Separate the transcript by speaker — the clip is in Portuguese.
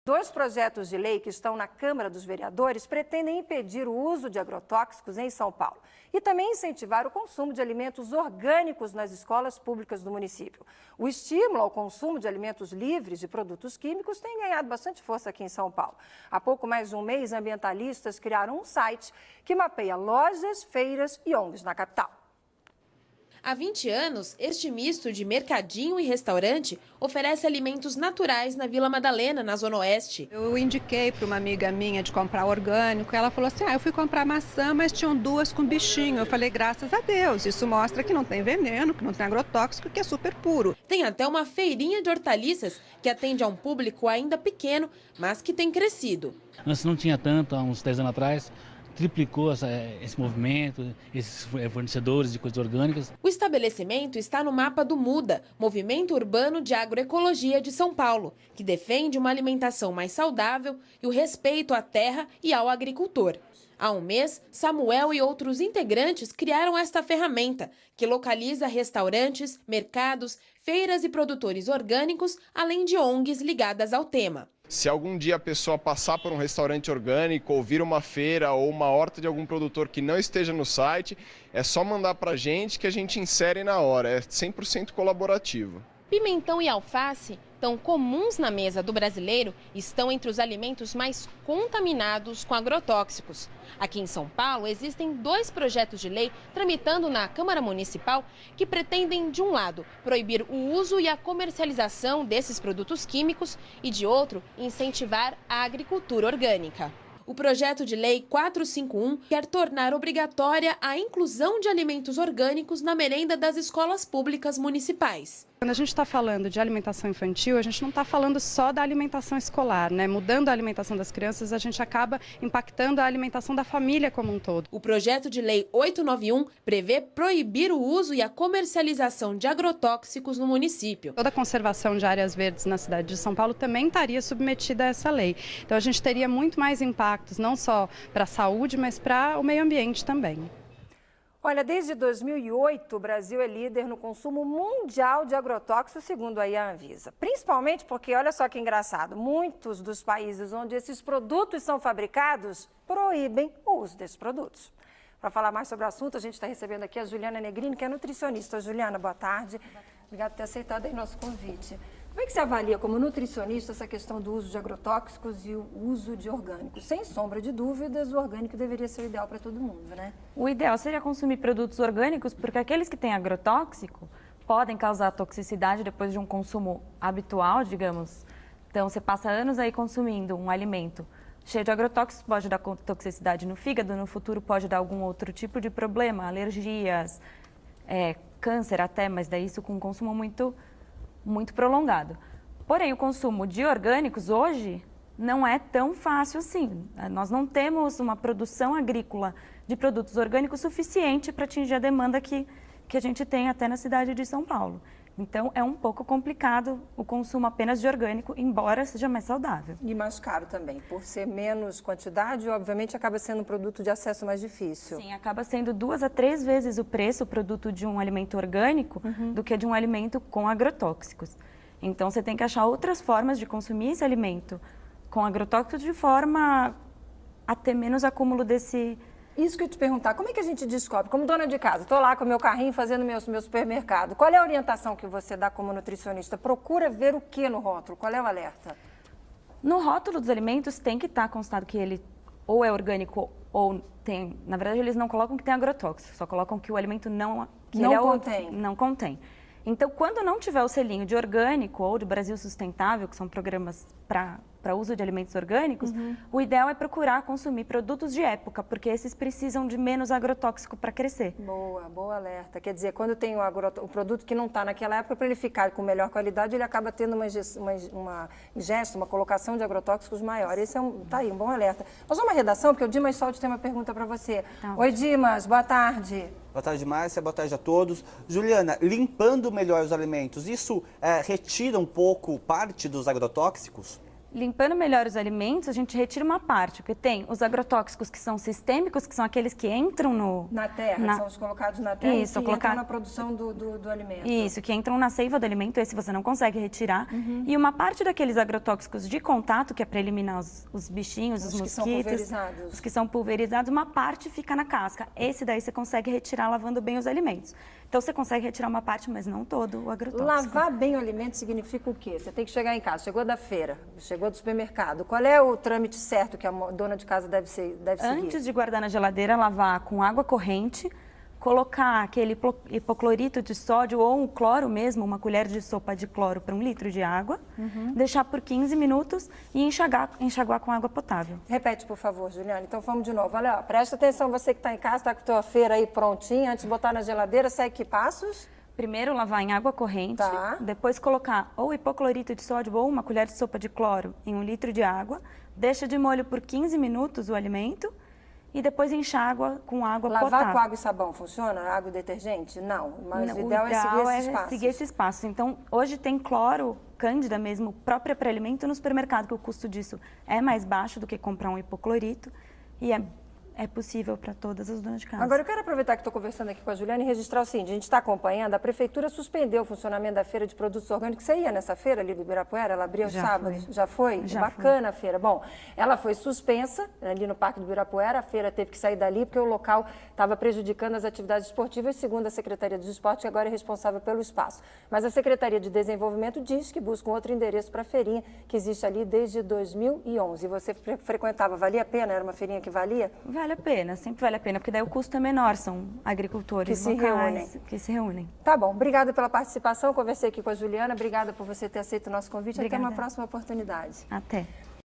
Speaker 1: Dois projetos de lei que estão na Câmara dos Vereadores pretendem impedir o uso de agrotóxicos em São Paulo e também incentivar o consumo de alimentos orgânicos nas escolas públicas do município. O estímulo ao consumo de alimentos livres de produtos químicos tem ganhado bastante força aqui em São Paulo. Há pouco mais de um mês, ambientalistas criaram um site que mapeia lojas, feiras e ONGs na capital.
Speaker 2: Há 20 anos, este misto de mercadinho e restaurante oferece alimentos naturais na Vila Madalena, na Zona Oeste.
Speaker 3: Eu indiquei para uma amiga minha de comprar orgânico, ela falou assim, eu fui comprar maçã, mas tinham duas com bichinho. Eu falei, graças a Deus, isso mostra que não tem veneno, que não tem agrotóxico, que é super puro.
Speaker 2: Tem até uma feirinha de hortaliças que atende a um público ainda pequeno, mas que tem crescido.
Speaker 4: Antes não tinha tanto, há uns 10 anos atrás. Triplicou esse movimento, esses fornecedores de coisas orgânicas.
Speaker 2: O estabelecimento está no mapa do MUDA, Movimento Urbano de Agroecologia de São Paulo, que defende uma alimentação mais saudável e o respeito à terra e ao agricultor. Há um mês, Samuel e outros integrantes criaram esta ferramenta, que localiza restaurantes, mercados, feiras e produtores orgânicos, além de ONGs ligadas ao tema.
Speaker 5: Se algum dia a pessoa passar por um restaurante orgânico, ou vir uma feira ou uma horta de algum produtor que não esteja no site, é só mandar para a gente que a gente insere na hora, é 100% colaborativo.
Speaker 2: Pimentão e alface, tão comuns na mesa do brasileiro, estão entre os alimentos mais contaminados com agrotóxicos. Aqui em São Paulo, existem dois projetos de lei tramitando na Câmara Municipal que pretendem, de um lado, proibir o uso e a comercialização desses produtos químicos e, de outro, incentivar a agricultura orgânica. O projeto de lei 451 quer tornar obrigatória a inclusão de alimentos orgânicos na merenda das escolas públicas municipais.
Speaker 3: Quando a gente está falando de alimentação infantil, a gente não está falando só da alimentação escolar, né? Mudando a alimentação das crianças, a gente acaba impactando a alimentação da família como um todo.
Speaker 2: O projeto de lei 891 prevê proibir o uso e a comercialização de agrotóxicos no município.
Speaker 3: Toda a conservação de áreas verdes na cidade de São Paulo também estaria submetida a essa lei. Então a gente teria muito mais impactos, não só para a saúde, mas para o meio ambiente também.
Speaker 1: Olha, desde 2008, o Brasil é líder no consumo mundial de agrotóxicos, segundo aí a Anvisa. Principalmente porque, olha só que engraçado, muitos dos países onde esses produtos são fabricados proíbem o uso desses produtos. Para falar mais sobre o assunto, a gente está recebendo aqui a Juliana Negrini, que é nutricionista. Juliana, boa tarde. Obrigada por ter aceitado aí nosso convite. Como é que você avalia como nutricionista essa questão do uso de agrotóxicos e o uso de orgânicos? Sem sombra de dúvidas, o orgânico deveria ser o ideal para todo mundo, né?
Speaker 6: O ideal seria consumir produtos orgânicos, porque aqueles que têm agrotóxico podem causar toxicidade depois de um consumo habitual, digamos. Então, você passa anos aí consumindo um alimento cheio de agrotóxicos, pode dar toxicidade no fígado, no futuro pode dar algum outro tipo de problema, alergias, câncer até, mas daí isso com um consumo muito prolongado. Porém, o consumo de orgânicos hoje não é tão fácil assim. Nós não temos uma produção agrícola de produtos orgânicos suficiente para atingir a demanda que a gente tem até na cidade de São Paulo. Então, é um pouco complicado o consumo apenas de orgânico, embora seja mais saudável.
Speaker 1: E mais caro também. Por ser menos quantidade, obviamente, acaba sendo um produto de acesso mais difícil.
Speaker 6: Sim, acaba sendo 2 a 3 vezes o preço, o produto de um alimento orgânico, do que de um alimento com agrotóxicos. Então, você tem que achar outras formas de consumir esse alimento com agrotóxicos de forma a ter menos acúmulo desse...
Speaker 1: Isso que eu te perguntar, como é que a gente descobre? Como dona de casa, estou lá com o meu carrinho fazendo meu supermercado. Qual é a orientação que você dá como nutricionista? Procura ver o que no rótulo? Qual é o alerta?
Speaker 6: No rótulo dos alimentos tem que estar constado que ele ou é orgânico ou tem... Na verdade, eles não colocam que tem agrotóxico, só colocam que o alimento não contém. Não contém. Então, quando não tiver o selinho de orgânico ou de Brasil Sustentável, que são programas para uso de alimentos orgânicos, o ideal é procurar consumir produtos de época, porque esses precisam de menos agrotóxico para crescer.
Speaker 1: Boa alerta. Quer dizer, quando tem o produto que não está naquela época, para ele ficar com melhor qualidade, ele acaba tendo uma colocação de agrotóxicos maior. Esse tá aí, um bom alerta. Nós vamos à redação, porque o Dimas Soldi tem uma pergunta para você. Tá. Oi, Dimas, boa tarde.
Speaker 7: Boa tarde, Márcia. Boa tarde a todos. Juliana, limpando melhor os alimentos, isso retira um pouco parte dos agrotóxicos?
Speaker 6: Limpando melhor os alimentos, a gente retira uma parte, porque tem os agrotóxicos que são sistêmicos, que são aqueles que entram
Speaker 1: na terra, que são os colocados na terra
Speaker 6: Isso,
Speaker 1: e que entram na produção do alimento.
Speaker 6: Isso, que entram na seiva do alimento, esse você não consegue retirar. E uma parte daqueles agrotóxicos de contato, que é para eliminar os bichinhos, os mosquitos, os que são pulverizados, uma parte fica na casca. Esse daí você consegue retirar lavando bem os alimentos. Então você consegue retirar uma parte, mas não todo o agrotóxico.
Speaker 1: Lavar bem o alimento significa o quê? Você tem que chegar em casa, chegou da feira, chegou do supermercado. Qual é o trâmite certo que a dona de casa deve seguir?
Speaker 6: Antes de guardar na geladeira, lavar com água corrente, colocar aquele hipoclorito de sódio ou um cloro mesmo, uma colher de sopa de cloro para 1 litro de água, deixar por 15 minutos e enxaguar com água potável.
Speaker 1: Repete, por favor, Juliana. Então vamos de novo. Olha, ó, presta atenção, você que está em casa, está com a tua feira aí prontinha, antes de botar na geladeira, segue que passos?
Speaker 6: Primeiro lavar em água corrente, depois colocar ou hipoclorito de sódio ou uma colher de sopa de cloro em 1 litro de água, deixa de molho por 15 minutos o alimento e depois enxágua com água potável.
Speaker 1: Lavar com água e sabão funciona? Água e detergente? Não, mas o ideal é seguir esses passos.
Speaker 6: Então, hoje tem cloro, cândida mesmo, própria para alimento no supermercado, que o custo disso é mais baixo do que comprar um hipoclorito e é possível para todas as donas de casa.
Speaker 1: Agora, eu quero aproveitar que estou conversando aqui com a Juliana e registrar o seguinte, a gente está acompanhando, a Prefeitura suspendeu o funcionamento da feira de produtos orgânicos. Você ia nessa feira ali do Ibirapuera? Ela abria os sábados? Já foi?
Speaker 6: Já
Speaker 1: Bacana a feira. Bom, ela foi suspensa ali no Parque do Ibirapuera, a feira teve que sair dali porque o local estava prejudicando as atividades esportivas, segundo a Secretaria dos Esportes, que agora é responsável pelo espaço. Mas a Secretaria de Desenvolvimento diz que busca um outro endereço para a feirinha, que existe ali desde 2011. E você frequentava, valia a pena? Era uma feirinha que valia?
Speaker 6: Vale a pena, sempre vale a pena, porque daí o custo é menor, são agricultores locais que se reúnem.
Speaker 1: Tá bom, obrigada pela participação, conversei aqui com a Juliana, obrigada por você ter aceito o nosso convite,
Speaker 6: Obrigada.
Speaker 1: Até uma próxima oportunidade.
Speaker 6: Até.